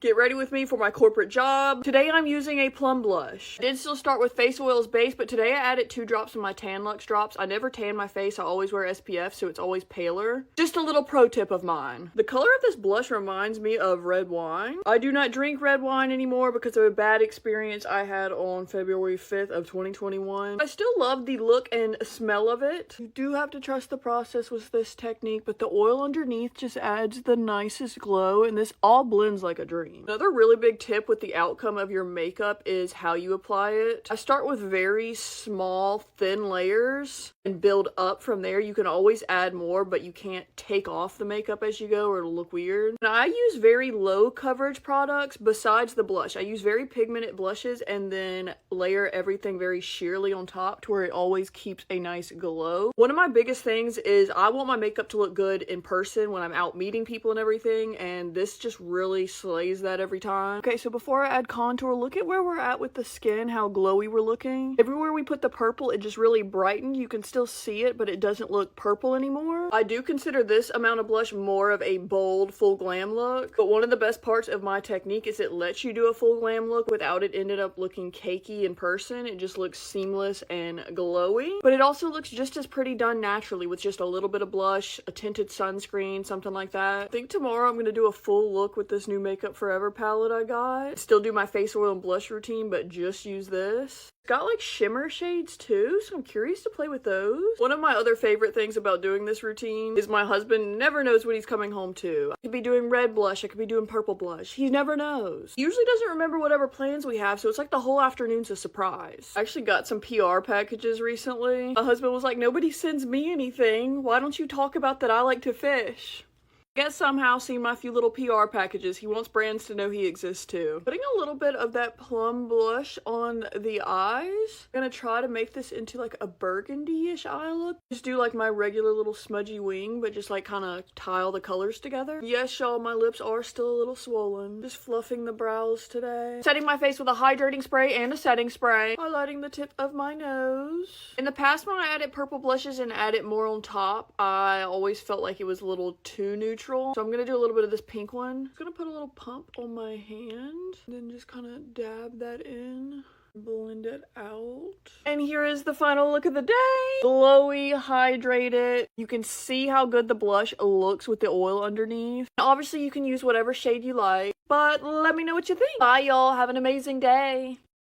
Get ready with me for my corporate job. Today I'm using a plum blush. I did still start with face oils base, but today I added 2 drops of my Tan Luxe drops. I never tan my face. I always wear SPF, so it's always paler. Just a little pro tip of mine. The color of this blush reminds me of red wine. I do not drink red wine anymore because of a bad experience I had on February 5th of 2021. I still love the look and smell of it. You do have to trust the process with this technique, but the oil underneath just adds the nicest glow, and this all blends like a dream. Another really big tip with the outcome of your makeup is how you apply it. I start with very small, thin layers and build up from there. You can always add more, but you can't take off the makeup as you go or it'll look weird. And I use very low coverage products besides the blush. I use very pigmented blushes and then layer everything very sheerly on top to where it always keeps a nice glow. One of my biggest things is I want my makeup to look good in person when I'm out meeting people and everything, and this just really slays that every time. Okay, so before I add contour, look at where we're at with the skin, how glowy we're looking. Everywhere we put the purple, it just really brightened. You can still see it, but it doesn't look purple anymore. I do consider this amount of blush more of a bold, full glam look, but one of the best parts of my technique is it lets you do a full glam look without it ended up looking cakey in person. It just looks seamless and glowy, but it also looks just as pretty done naturally with just a little bit of blush, a tinted sunscreen, something like that. I think tomorrow I'm gonna do a full look with this new Makeup Forever palette I got. Still do my face oil and blush routine, but just use this. It's got like shimmer shades too, so I'm curious to play with those. One of my other favorite things about doing this routine is my husband never knows what he's coming home to. I could be doing red blush, I could be doing purple blush. He never knows. He usually doesn't remember whatever plans we have, so it's like the whole afternoon's a surprise. I actually got some PR packages recently. My husband was like, nobody sends me anything. Why don't you talk about that I like to fish? Guess somehow seeing my few little PR packages, he wants brands to know he exists too. Putting a little bit of that plum blush on the eyes. I'm gonna try to make this into like a burgundy-ish eye look. Just do like my regular little smudgy wing, but just like kind of tile the colors together. Yes, y'all, my lips are still a little swollen. Just fluffing the brows today. Setting my face with a hydrating spray and a setting spray. Highlighting the tip of my nose. In the past, when I added purple blushes and added more on top, I always felt like it was a little too neutral. So I'm gonna do a little bit of this pink one. I'm gonna put a little pump on my hand, and then just kind of dab that in. Blend it out. And here is the final look of the day. Glowy, hydrated. You can see how good the blush looks with the oil underneath. Obviously, you can use whatever shade you like, but let me know what you think. Bye, y'all. Have an amazing day.